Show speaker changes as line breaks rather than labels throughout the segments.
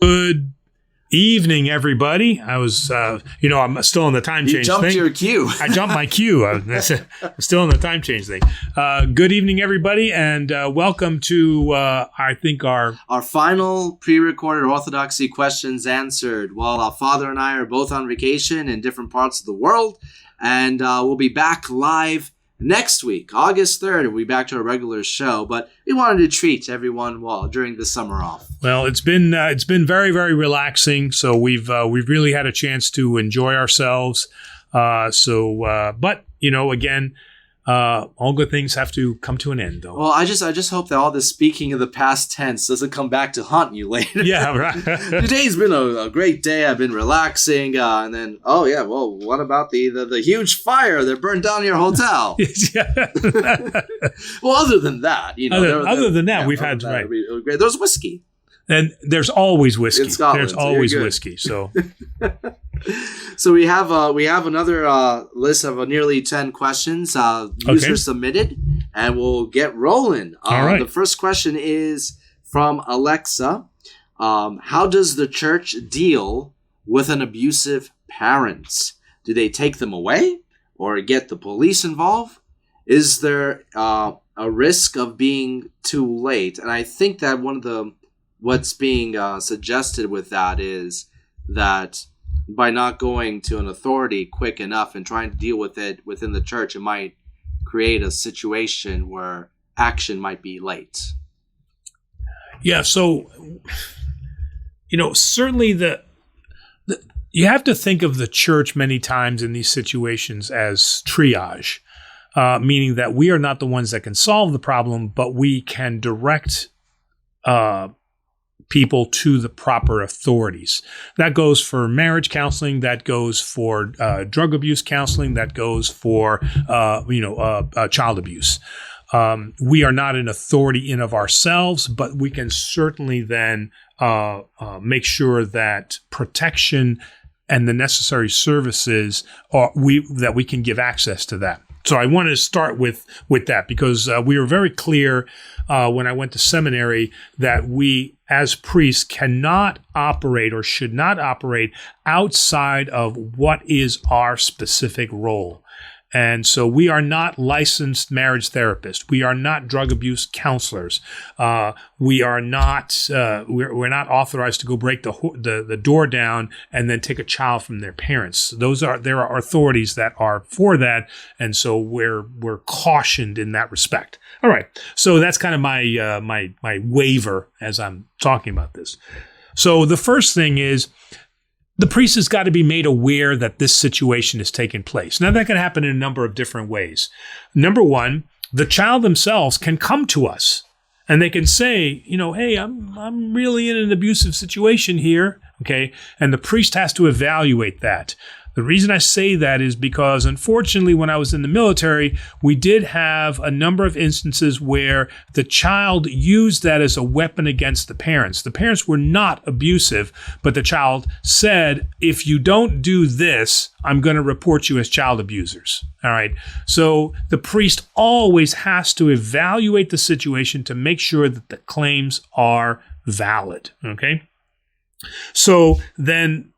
Good evening, everybody. I was, I'm still in the time change thing.
You jumped your cue.
I jumped my cue. I'm still in the time change thing. Good evening, everybody, and welcome to, I think, our
final pre-recorded Orthodoxy Questions Answered. Well, Father and I are both on vacation in different parts of the world, and we'll be back live next week, August 3rd. We'll be back to our regular show, but we wanted to treat everyone during the summer off.
Well, it's been very, very relaxing. So we've really had a chance to enjoy ourselves. But again, all good things have to come to an end, though.
Well, I just hope that all this speaking of the past tense doesn't come back to haunt you later.
Yeah, right.
Today's been a great day. I've been relaxing, and then what about the huge fire that burned down your hotel? Well, other than that,
other than that, we've had right.
Great. There's whiskey.
And there's always whiskey.
In Scotland,
there's always whiskey. So,
so we have another list of nearly 10 questions user submitted, and we'll get rolling.
All right.
The first question is from Alexa. How does the church deal with an abusive parent? Do they take them away or get the police involved? Is there a risk of being too late? And I think that what's being suggested with that is that by not going to an authority quick enough and trying to deal with it within the church, it might create a situation where action might be late.
Yeah, so, certainly you have to think of the church many times in these situations as triage, meaning that we are not the ones that can solve the problem, but we can direct people to the proper authorities. That goes for marriage counseling. That goes for drug abuse counseling. That goes for child abuse. We are not an authority in of ourselves, but we can certainly then make sure that protection and the necessary services that we can give access to that. So I wanted to start with that because we were very clear when I went to seminary that we as priests cannot operate or should not operate outside of what is our specific role. And so we are not licensed marriage therapists. We are not drug abuse counselors. We are not. We're not authorized to go break the door down and then take a child from their parents. There are authorities that are for that, and so we're cautioned in that respect. All right. So that's kind of my waiver as I'm talking about this. So the first thing is, the priest has got to be made aware that this situation is taking place. Now, that can happen in a number of different ways. Number one, the child themselves can come to us and they can say, hey, I'm really in an abusive situation here, okay? And the priest has to evaluate that. The reason I say that is because, unfortunately, when I was in the military, we did have a number of instances where the child used that as a weapon against the parents. The parents were not abusive, but the child said, if you don't do this, I'm going to report you as child abusers. All right. So the priest always has to evaluate the situation to make sure that the claims are valid. Okay. So then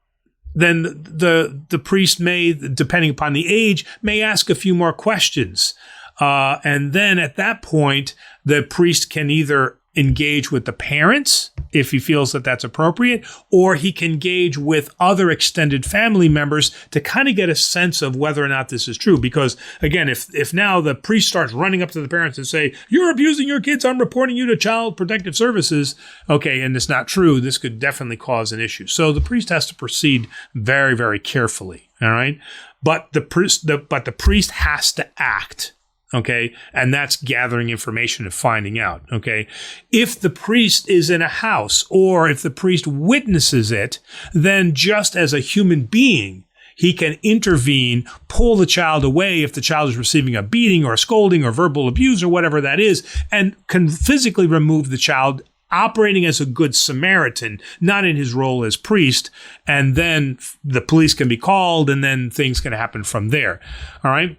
the priest may, depending upon the age, may ask a few more questions. And then at that point, the priest can either engage with the parents if he feels that that's appropriate, or he can engage with other extended family members to kind of get a sense of whether or not this is true. Because again, if now the priest starts running up to the parents and say, you're abusing your kids, I'm reporting you to Child Protective Services, okay, and it's not true, this could definitely cause an issue. So the priest has to proceed very, very carefully, all right? But the priest has to act. Okay, and that's gathering information and finding out. Okay, if the priest is in a house or if the priest witnesses it, then just as a human being, he can intervene, pull the child away if the child is receiving a beating or a scolding or verbal abuse or whatever that is, and can physically remove the child, operating as a good Samaritan, not in his role as priest, and then the police can be called and then things can happen from there. All right.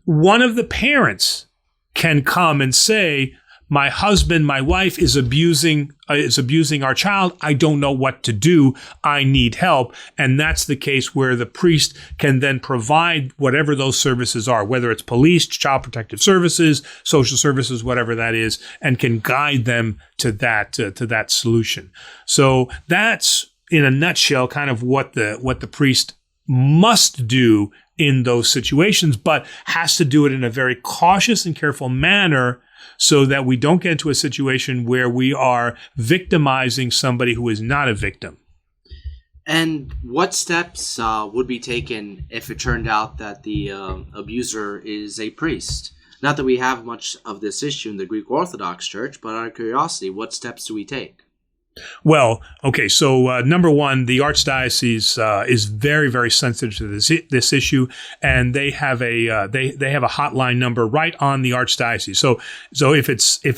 One of the parents can come and say, my husband, my wife is abusing our child. I don't know what to do. I need help. And that's the case where the priest can then provide whatever those services are, whether it's police, child protective services, social services, whatever that is, and can guide them to that solution. So that's, in a nutshell, kind of what the priest must do in those situations, but has to do it in a very cautious and careful manner so that we don't get into a situation where we are victimizing somebody who is not a victim.
And what steps would be taken if it turned out that the abuser is a priest? Not that we have much of this issue in the Greek Orthodox Church, but out of curiosity, what steps do we take?
Well, okay, so number one, the Archdiocese is very, very sensitive to this issue, and they have a they have a hotline number right on the Archdiocese. So if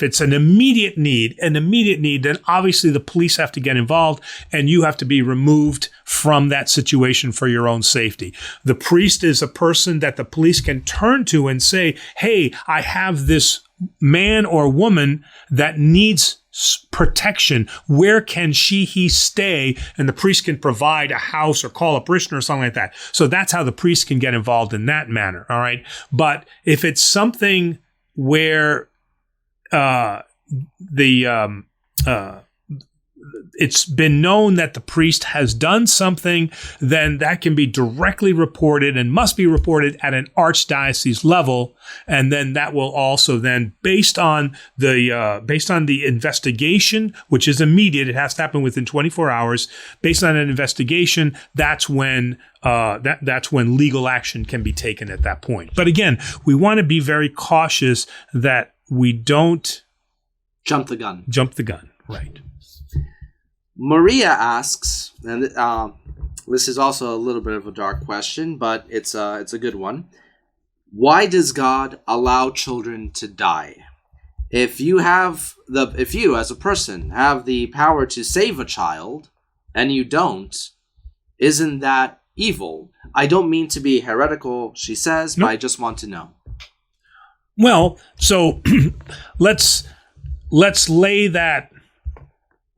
it's an immediate need, then obviously the police have to get involved, and you have to be removed from that situation for your own safety. The priest is a person that the police can turn to and say, "Hey, I have this man or woman that needs protection. Where can he stay?" And the priest can provide a house or call a parishioner or something like that. So that's how the priest can get involved in that manner. All right. But if it's something where it's been known that the priest has done something, then that can be directly reported and must be reported at an archdiocese level. And then that will also then, based on the investigation, which is immediate, it has to happen within 24 hours. Based on an investigation, that's when legal action can be taken at that point. But again, we want to be very cautious that we don't
jump the gun.
Right.
Maria asks, and this is also a little bit of a dark question, but it's a good one. Why does God allow children to die? If you as a person have the power to save a child and you don't, isn't that evil? I don't mean to be heretical, she says,
Nope.
But I just want to know.
Well, so let's lay that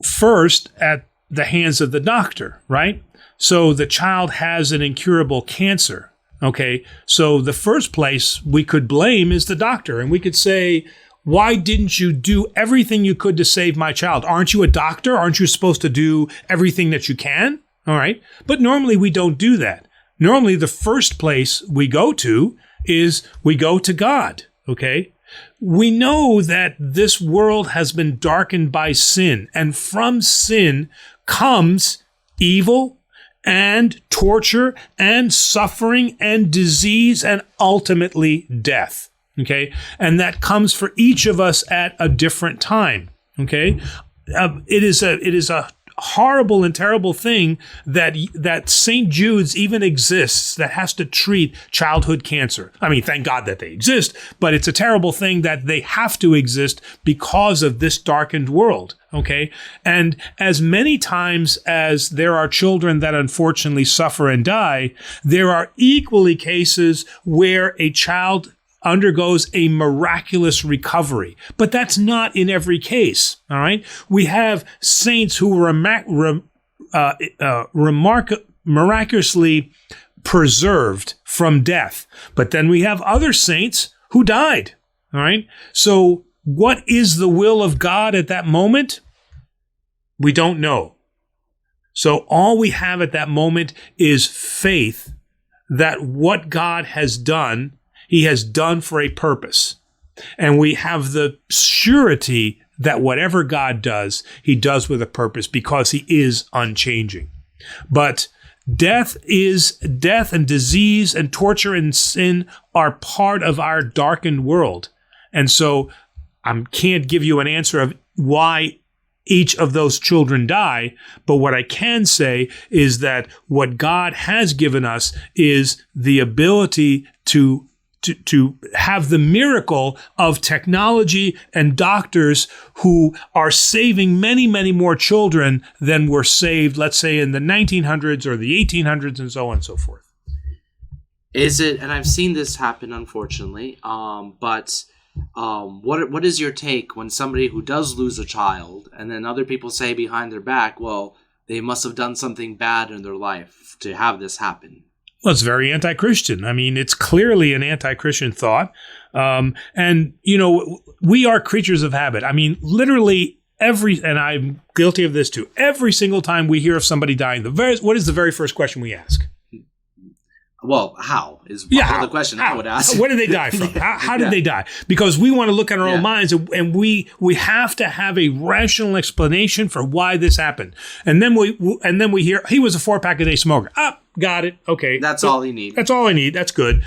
first at the hands of the doctor, right? So the child has an incurable cancer. Okay. So the first place we could blame is the doctor. And we could say, why didn't you do everything you could to save my child? Aren't you a doctor? Aren't you supposed to do everything that you can? All right. But normally we don't do that. Normally the first place we go to is we go to God. Okay. We know that this world has been darkened by sin, and from sin comes evil and torture and suffering and disease and ultimately death. Okay. And that comes for each of us at a different time. Okay. It is a horrible and terrible thing that St. Jude's even exists, that has to treat childhood cancer. I mean, thank God that they exist, but it's a terrible thing that they have to exist because of this darkened world. Okay. And as many times as there are children that unfortunately suffer and die, there are equally cases where a child undergoes a miraculous recovery. But that's not in every case, all right? We have saints who were miraculously preserved from death. But then we have other saints who died, all right? So what is the will of God at that moment? We don't know. So all we have at that moment is faith that what God has done, He has done for a purpose. And we have the surety that whatever God does, He does with a purpose because He is unchanging. But death and disease and torture and sin are part of our darkened world. And so I can't give you an answer of why each of those children die, but what I can say is that what God has given us is the ability to have the miracle of technology and doctors who are saving many, many more children than were saved, let's say, in the 1900s or the 1800s and so on and so forth.
Is it, and I've seen this happen, unfortunately, but what is your take when somebody who does lose a child, and then other people say behind their back, well, they must have done something bad in their life to have this happen?
Well, it's very anti-Christian. I mean, it's clearly an anti-Christian thought. And, we are creatures of habit. I mean, literally and I'm guilty of this too, every single time we hear of somebody dying, what is the very first question we ask?
Well, how is the question I would ask.
Where did they die from? How did they die? Because we want to look at our own minds, and we have to have a rational explanation for why this happened. And then we hear he was a 4-pack-a-day smoker. Got it. Okay,
that's all you need.
That's all I need. That's good.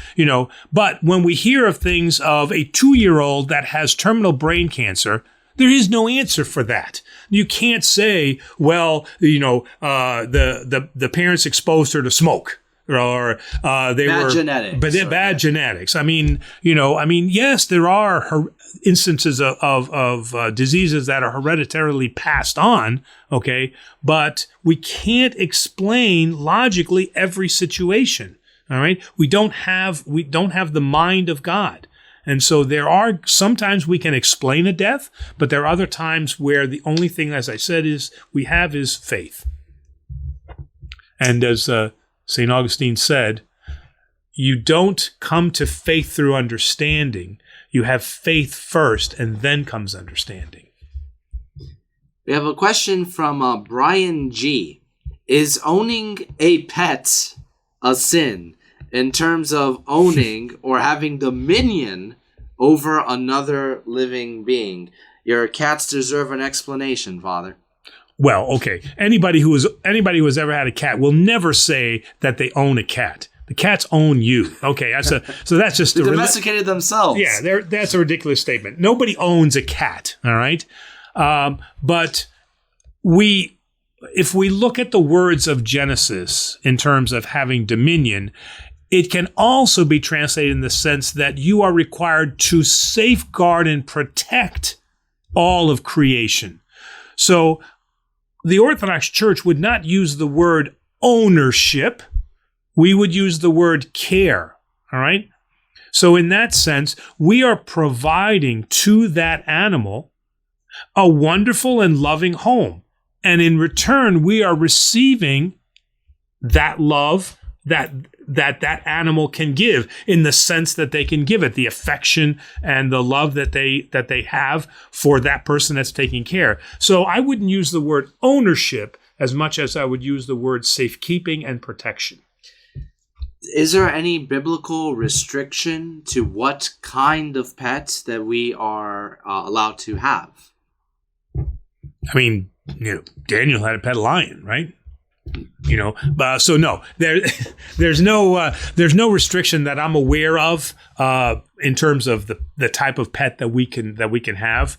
But when we hear of things of a 2-year-old that has terminal brain cancer, there is no answer for that. You can't say, well, the parents exposed her to smoke. Or they
bad
were
genetics,
but they're bad genetics. I mean, yes, there are instances of diseases that are hereditarily passed on. Okay, but we can't explain logically every situation. All right, we don't have the mind of God. And so there are sometimes we can explain a death, but there are other times where the only thing, as I said, we have is faith. And as St. Augustine said, you don't come to faith through understanding. You have faith first, and then comes understanding.
We have a question from Brian G. Is owning a pet a sin in terms of owning or having dominion over another living being? Your cats deserve an explanation, Father.
Well, okay. Anybody who has ever had a cat will never say that they own a cat. The cats own you. Okay, so that's just
they domesticated themselves.
Yeah, that's a ridiculous statement. Nobody owns a cat. All right, but if we look at the words of Genesis in terms of having dominion, it can also be translated in the sense that you are required to safeguard and protect all of creation. So the Orthodox Church would not use the word ownership. We would use the word care. All right? So in that sense, we are providing to that animal a wonderful and loving home. And in return, we are receiving that love that animal can give, in the sense that they can give it, the affection and the love that they have for that person that's taking care. So I wouldn't use the word ownership as much as I would use the word safekeeping and protection.
Is there any biblical restriction to what kind of pets that we are allowed to have?
I mean, Daniel had a pet lion, right? So no, there's no restriction that I'm aware of in terms of the type of pet that we can have.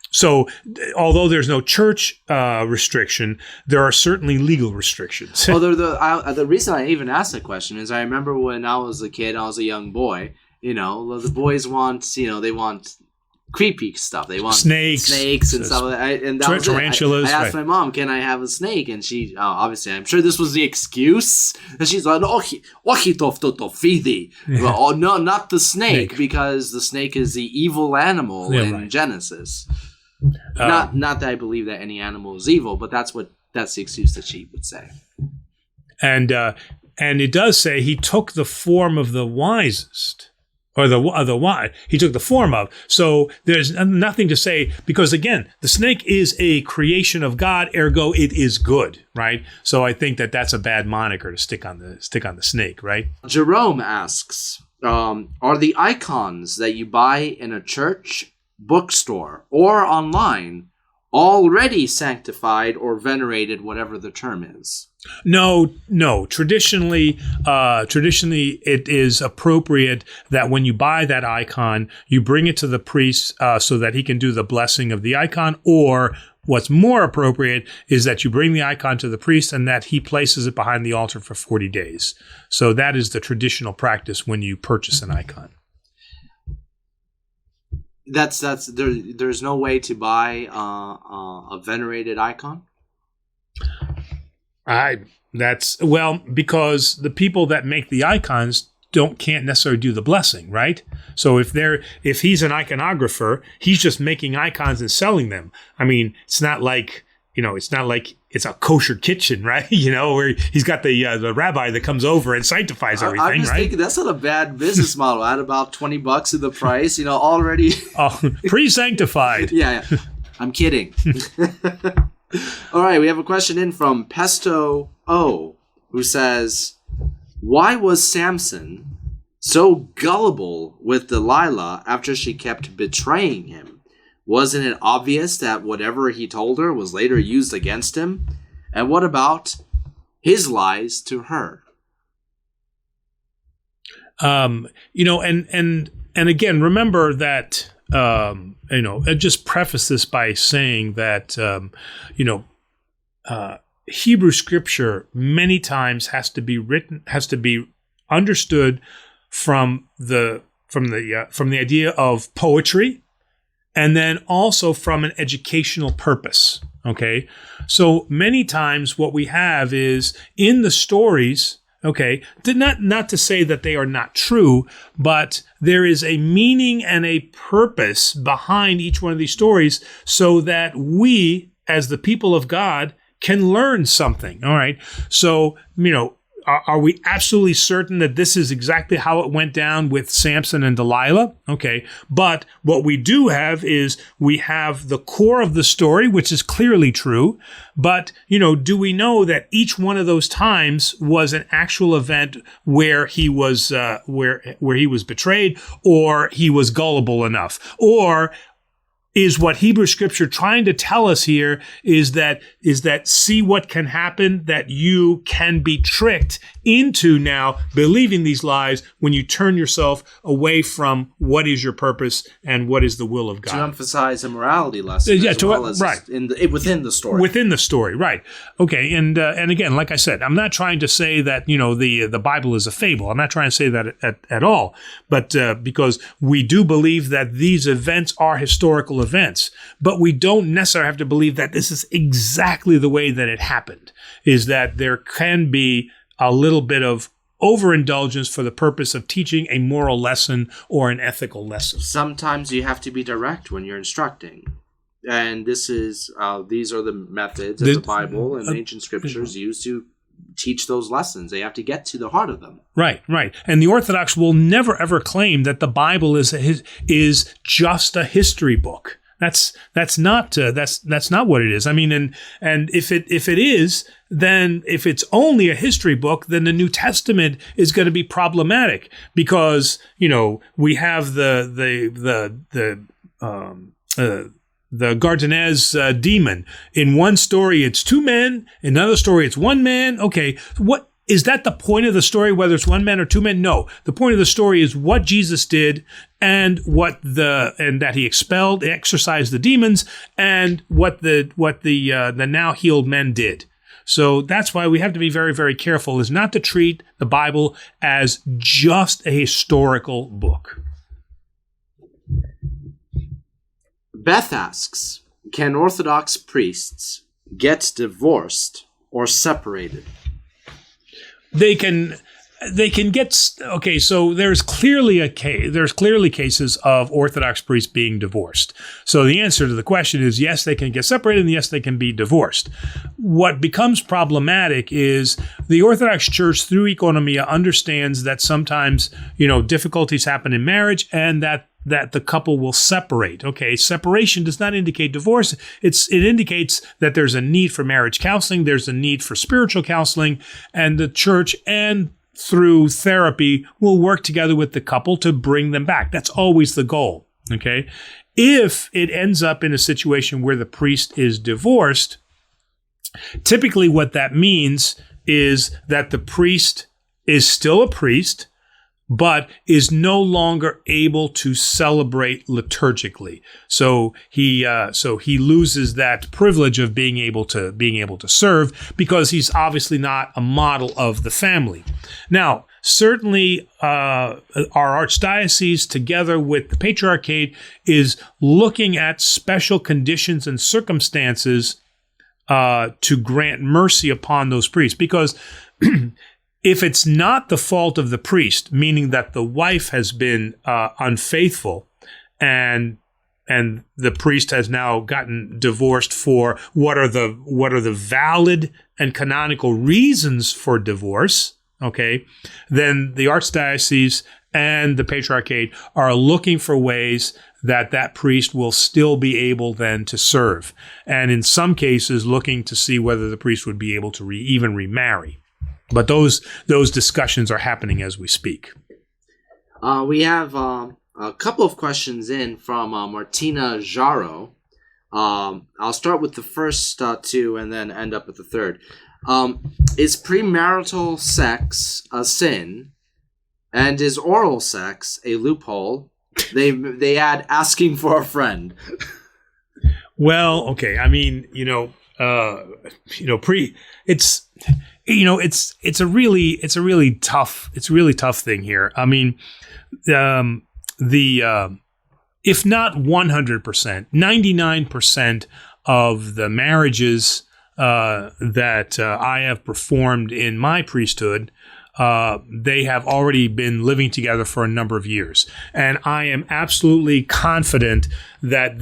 So although there's no church restriction, there are certainly legal restrictions.
Well, the reason I even asked that question is I remember when I was a kid, I was a young boy. The boys want they want creepy stuff. They want snakes and stuff like that. And that
tarantulas.
I asked my mom, "Can I have a snake?" And she, obviously, I'm sure this was the excuse. And she's like, "Oh, no, not the snake, because the snake is the evil animal in Genesis." Not that I believe that any animal is evil, but that's the excuse that she would say.
And it does say he took the form of the wisest. Or the wise, he took the form of. So there's nothing to say, because again, the snake is a creation of God, ergo it is good, right? So I think that's a bad moniker to stick on the snake, right?
Jerome asks, are the icons that you buy in a church, bookstore, or online already sanctified or venerated, whatever the term is?
No. Traditionally, it is appropriate that when you buy that icon, you bring it to the priest so that he can do the blessing of the icon. Or what's more appropriate is that you bring the icon to the priest and that he places it behind the altar for 40 days. So that is the traditional practice when you purchase an icon.
There's no way to buy a venerated icon?
Because the people that make the icons can't necessarily do the blessing, right? So if he's an iconographer, he's just making icons and selling them. I mean, it's not like it's a kosher kitchen, right? Where he's got the rabbi that comes over and sanctifies everything,
I'm just thinking that's not a bad business model. Add about $20 to the price, already.
Oh, pre-sanctified.
Yeah. I'm kidding. All right, we have a question in from Pesto O, who says, why was Samson so gullible with Delilah after she kept betraying him? Wasn't it obvious that whatever he told her was later used against him? And what about his lies to her?
And again, remember that, I just preface this by saying that, Hebrew scripture many times has to be understood from the idea of poetry, and then also from an educational purpose. Okay, so many times what we have is in the stories. Okay, not to say that they are not true, but there is a meaning and a purpose behind each one of these stories, so that we, as the people of God, can learn something. All right, so are we absolutely certain that this is exactly how it went down with Samson and Delilah? Okay, but what we do have is we have the core of the story, which is clearly true. But, do we know that each one of those times was an actual event where he was where he was betrayed, or he was gullible enough, or is what Hebrew scripture trying to tell us here is that see what can happen, that you can be tricked into now believing these lies when you turn yourself away from what is your purpose and what is the will of God.
To emphasize a morality lesson, right, within the story.
Within the story, right? Okay, and again, like I said, I'm not trying to say that the Bible is a fable. I'm not trying to say that at all. But because we do believe that these events are historical events, but we don't necessarily have to believe that this is exactly the way that it happened. Is that there can be a little bit of overindulgence for the purpose of teaching a moral lesson or an ethical lesson.
Sometimes you have to be direct when you're instructing. And these are the methods that the Bible and ancient scriptures use to teach those lessons. They have to get to the heart of them.
Right. And the Orthodox will never ever claim that the Bible is just a history book. That's not what it is. I mean, and if it is, then if it's only a history book, then the New Testament is going to be problematic because we have the Gardenez demon. In one story, it's two men. In another story, it's one man. Okay, what is that the point of the story? Whether it's one man or two men? No. The point of the story is what Jesus did, and that he exorcised the demons, and what the now healed men did. So that's why we have to be very, very careful, is not to treat the Bible as just a historical book.
Beth asks, can Orthodox priests get divorced or separated?
They can get, okay, so there's clearly cases of Orthodox priests being divorced. So the answer to the question is yes, they can get separated, and yes, they can be divorced. What becomes problematic is the Orthodox Church through Economia understands that sometimes, difficulties happen in marriage and that the couple will separate. Okay, separation does not indicate divorce. It indicates that there's a need for marriage counseling, there's a need for spiritual counseling, and the church and through therapy will work together with the couple to bring them back. That's always the goal. Okay, if it ends up in a situation where the priest is divorced, typically what that means is that the priest is still a priest, but is no longer able to celebrate liturgically. So he loses that privilege of being able to serve, because he's obviously not a model of the family. Now, certainly our archdiocese, together with the Patriarchate, is looking at special conditions and circumstances to grant mercy upon those priests, because If it's not the fault of the priest, meaning that the wife has been unfaithful, and the priest has now gotten divorced for what are the valid and canonical reasons for divorce, okay, then the archdiocese and the patriarchate are looking for ways that priest will still be able then to serve, and in some cases looking to see whether the priest would be able to even remarry. But those discussions are happening as we speak.
We have a couple of questions in from Martina Jaro. I'll start with the first two and then end up with the third. Is premarital sex a sin? And is oral sex a loophole? They add asking for a friend.
Well, okay. I mean, it's a really tough thing here. I mean, if not 100%, 99% of the marriages that I have performed in my priesthood, they have already been living together for a number of years. And I am absolutely confident that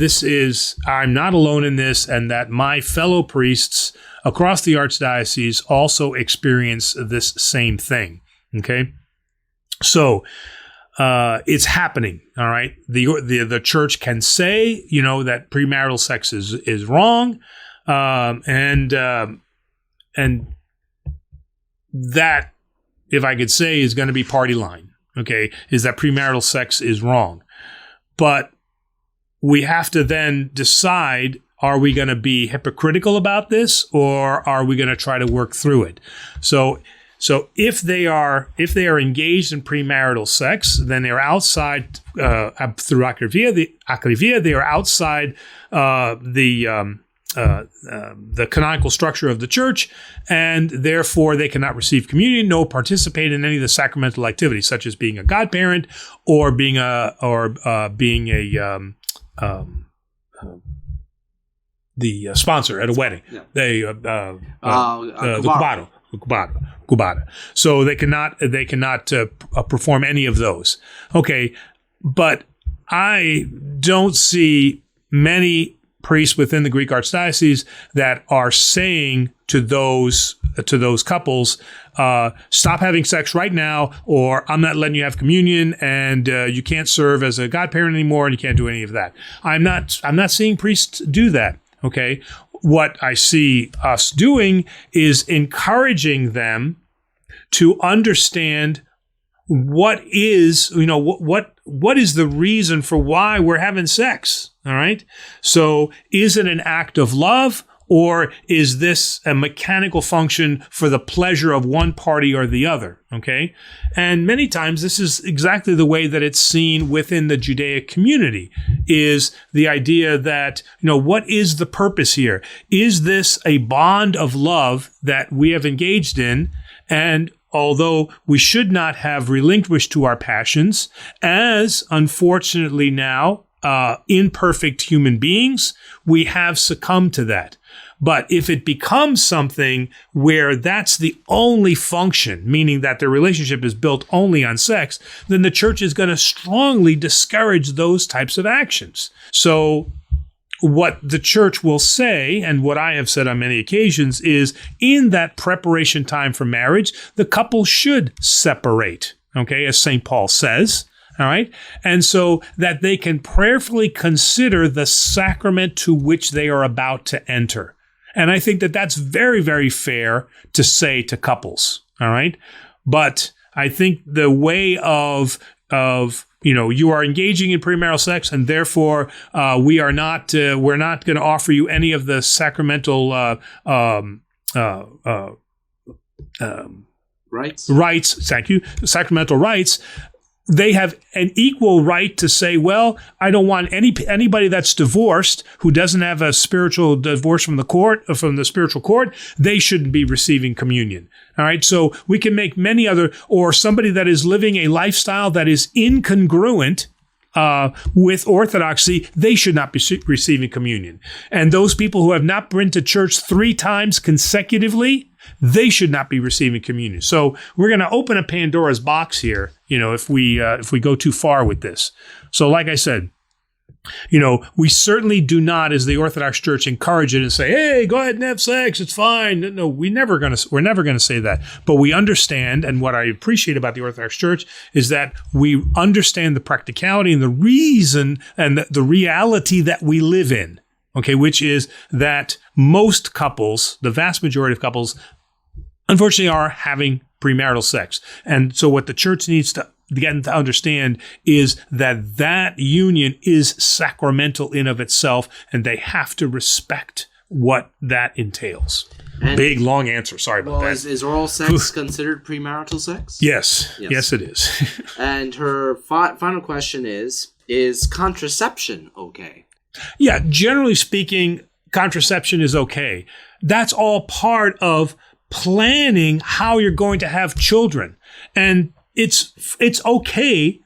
I'm not alone in this, and that my fellow priests across the archdiocese also experience this same thing. Okay? So, it's happening. All right. The church can say, that premarital sex is wrong. And that, if I could say, is going to be party line. Okay. Is that premarital sex is wrong. But we have to then decide, are we going to be hypocritical about this, or are we going to try to work through it? So if they are engaged in premarital sex, then they're outside through akrivia. They are outside the canonical structure of the church, and therefore they cannot receive communion, nor participate in any of the sacramental activities, such as being a godparent or being the sponsor at a wedding. Yeah. The Cubata. So they cannot perform any of those. Okay, but I don't see many priests within the Greek Archdiocese that are saying to those couples, stop having sex right now, or I'm not letting you have communion, and you can't serve as a godparent anymore, and you can't do any of that. I'm not seeing priests do that. Okay, what I see us doing is encouraging them to understand what is the reason for why we're having sex. All right. So is it an act of love, or is this a mechanical function for the pleasure of one party or the other? Okay. And many times this is exactly the way that it's seen within the Judaic community, is the idea that, what is the purpose here? Is this a bond of love that we have engaged in? And although we should not have relinquished to our passions, as unfortunately now, imperfect human beings, we have succumbed to that. But if it becomes something where that's the only function, meaning that the relationship is built only on sex, then the church is going to strongly discourage those types of actions. So what the church will say, and what I have said on many occasions, is in that preparation time for marriage, the couple should separate, okay, as St. Paul says. All right. And so that they can prayerfully consider the sacrament to which they are about to enter. And I think that that's very, very fair to say to couples. All right. But I think the way of you are engaging in premarital sex, and therefore we're not going to offer you any of the sacramental rights. Thank you. Sacramental rights. They have an equal right to say, well, I don't want anybody that's divorced who doesn't have a spiritual divorce from the spiritual court. They shouldn't be receiving communion. All right. So we can make many other, or somebody that is living a lifestyle that is incongruent with Orthodoxy, they should not be receiving communion. And those people who have not been to church 3 times consecutively, they should not be receiving communion. So we're going to open a Pandora's box here, if we go too far with this. So like I said, we certainly do not, as the Orthodox Church, encourage it and say, "Hey, go ahead and have sex; it's fine." No, we're never going to say that. But we understand, and what I appreciate about the Orthodox Church is that we understand the practicality and the reason and the reality that we live in. Okay, which is that most couples, the vast majority of couples, unfortunately, are having premarital sex, and so what the Church needs to get to understand is that union is sacramental in of itself, and they have to respect what that entails. And big, long answer. Sorry about that. Is
oral sex considered premarital sex?
Yes, it is.
And her final question is contraception okay?
Yeah, generally speaking, contraception is okay. That's all part of planning how you're going to have children. And it's okay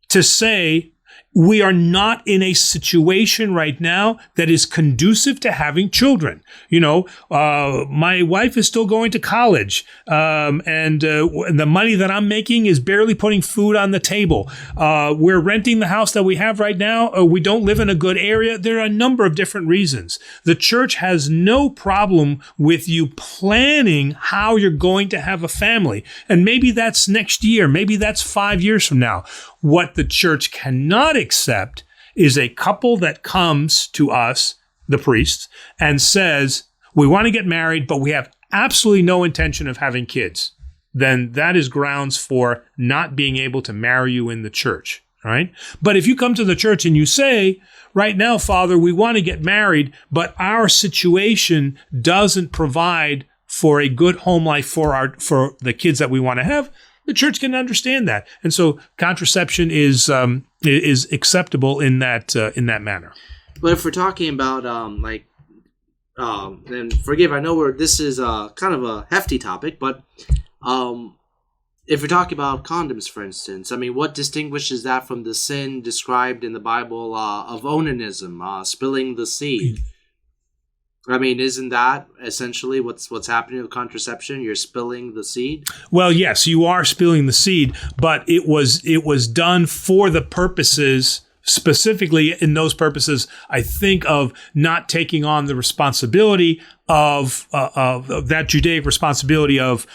to say we are not in a situation right now that is conducive to having children. My wife is still going to college, and the money that I'm making is barely putting food on the table. We're renting the house that we have right now. We don't live in a good area. There are a number of different reasons. The Church has no problem with you planning how you're going to have a family. And maybe that's next year. Maybe that's 5 years from now. What the Church cannot accept is a couple that comes to us, the priests, and says, we want to get married, but we have absolutely no intention of having kids. Then that is grounds for not being able to marry you in the Church, right? But if you come to the Church and you say, right now, Father, we want to get married, but our situation doesn't provide for a good home life for the kids that we want to have, the Church can understand that, and so contraception is acceptable in that manner.
But if we're talking about and forgive, I know this is kind of a hefty topic, but if we're talking about condoms, for instance, I mean, what distinguishes that from the sin described in the Bible of onanism, spilling the seed? I mean, isn't that essentially what's happening with contraception? You're spilling the seed?
Well, yes, you are spilling the seed, but it was done for the purposes, specifically in those purposes, I think, of not taking on the responsibility of that Judaic responsibility of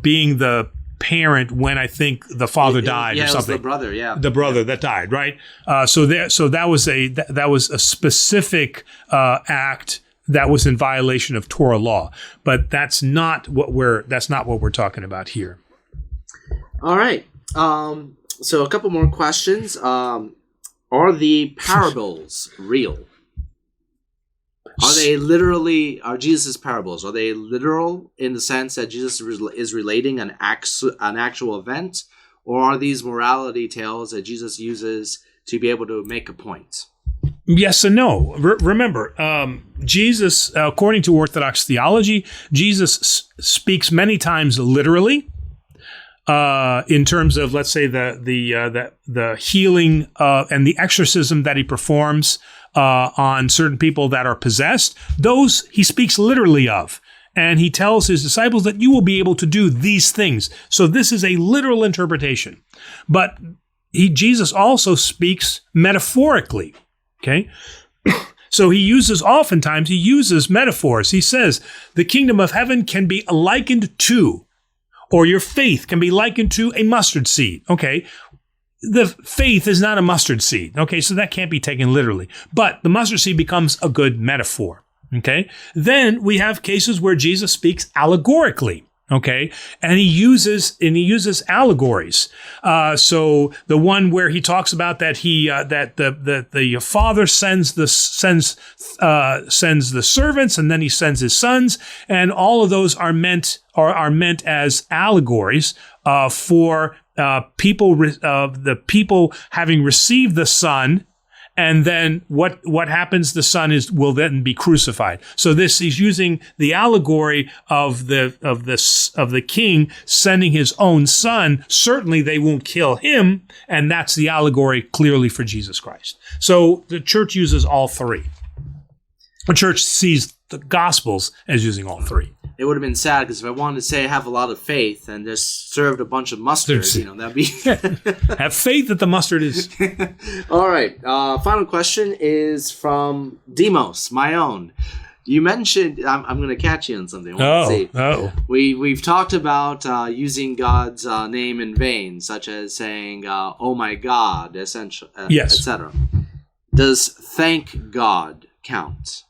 being the parent when I think the father died or something. The brother that died, right? So that was a specific act that was in violation of Torah law, but that's not what we're talking about here.
All right. So a couple more questions. Are the parables real? Are Jesus' parables, are they literal in the sense that Jesus is relating an actual event, or are these morality tales that Jesus uses to be able to make a point?
Yes and no. Remember, Jesus, according to Orthodox theology, Jesus speaks many times literally in terms of, let's say, the healing and the exorcism that he performs on certain people that are possessed. Those he speaks literally of. And he tells his disciples that you will be able to do these things. So this is a literal interpretation. But Jesus also speaks metaphorically. Okay, so he uses metaphors. He says the kingdom of heaven can be likened to, or your faith can be likened to a mustard seed. Okay, the faith is not a mustard seed. Okay, so that can't be taken literally, but the mustard seed becomes a good metaphor. Okay, then we have cases where Jesus speaks allegorically. Okay, and he uses allegories. So the one where he talks about that the father sends the servants, and then he sends his sons, and all of those are meant as allegories for the people having received the Son and then what happens? The Son will then be crucified. So this is using the allegory of the king sending his own son. Certainly they won't kill him, and that's the allegory clearly for Jesus Christ. So the church uses all three. The church sees the Gospels as using all three.
It would have been sad because if I wanted to say I have a lot of faith and just served a bunch of mustard, that'd be...
Have faith that the mustard is...
All right. Final question is from Demos, my own. You mentioned... I'm going to catch you on something. We've talked about using God's name in vain, such as saying, oh my God,
yes,
etc. Does thank God count?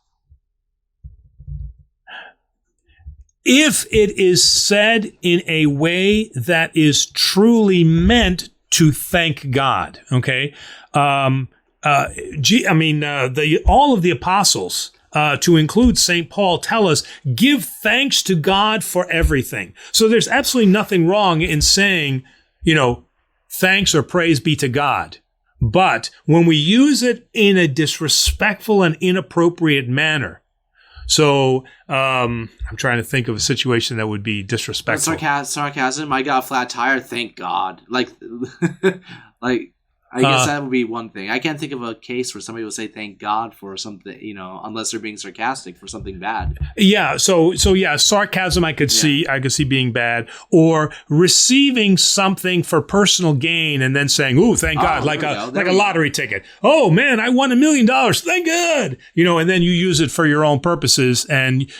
If it is said in a way that is truly meant to thank God, okay? All of the apostles, to include St. Paul, tell us, give thanks to God for everything. So there's absolutely nothing wrong in saying, thanks or praise be to God. But when we use it in a disrespectful and inappropriate manner, so I'm trying to think of a situation that would be disrespectful.
Sarcasm. I got a flat tire. Thank God. I guess that would be one thing. I can't think of a case where somebody will say thank God for something, unless they're being sarcastic for something bad.
Yeah. So sarcasm I could see being bad, or receiving something for personal gain and then saying, "Ooh, thank God," like a lottery ticket. Oh man, I won $1 million. Thank God. And then you use it for your own purposes, and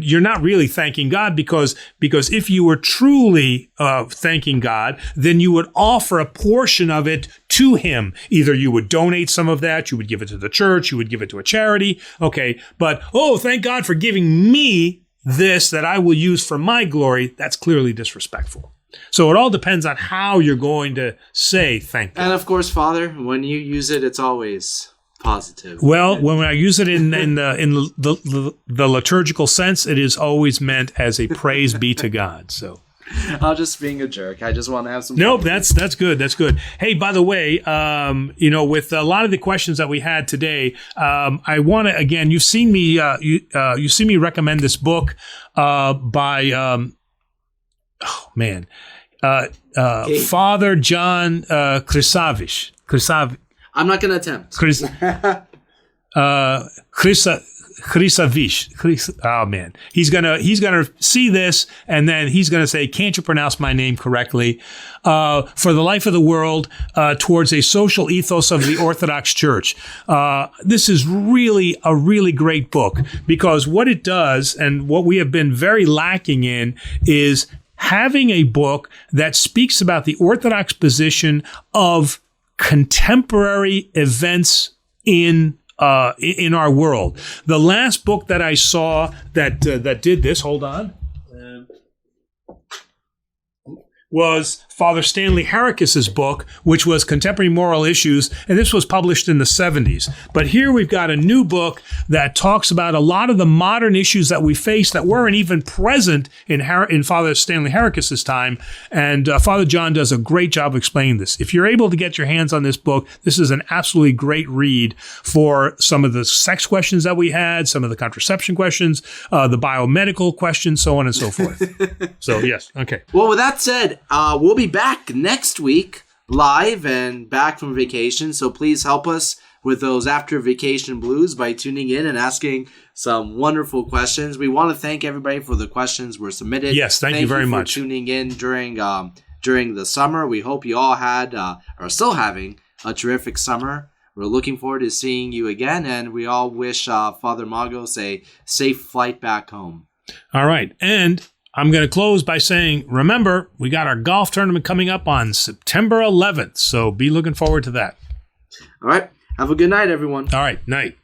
you're not really thanking God because if you were truly thanking God, then you would offer a portion of it to him. Either you would donate some of that, you would give it to the church, you would give it to a charity. Okay, but thank God for giving me this that I will use for my glory. That's clearly disrespectful. So it all depends on how you're going to say thank God.
And of course, Father, when you use it, it's always positive.
Well, when I use it in the liturgical sense, it is always meant as a praise be to God. So.
I'm just being a jerk. I just want to have some.
Nope, that's good. That's good. Hey, by the way, with a lot of the questions that we had today, I want to again. You've seen me. You see me recommend this book by Father John Chrysavish.
I'm not going to attempt.
Chrysavish. Oh man, he's gonna see this and then he's gonna say, "Can't you pronounce my name correctly?" For the life of the world, towards a social ethos of the Orthodox Church. This is really a really great book because what it does and what we have been very lacking in is having a book that speaks about the Orthodox position of contemporary events in our world. The last book that I saw that did this, hold on, was Father Stanley Heracus's book, which was Contemporary Moral Issues, and this was published in the 70s. But here we've got a new book that talks about a lot of the modern issues that we face that weren't even present in Father Stanley Heracus's time, and Father John does a great job explaining this. If you're able to get your hands on this book, this is an absolutely great read for some of the sex questions that we had, some of the contraception questions, the biomedical questions, so on and so forth. So, yes, okay.
Well, with that said, we'll be back next week live and back from vacation. So please help us with those after vacation blues by tuning in and asking some wonderful questions. We want to thank everybody for the questions were submitted.
Yes, thank you very much
for tuning in during the summer. We hope you all had are still having a terrific summer. We're looking forward to seeing you again, and we all wish Father Maggos a safe flight back home.
All right, and I'm going to close by saying, remember, we got our golf tournament coming up on September 11th, so be looking forward to that.
All right. Have a good night, everyone.
All right. Night.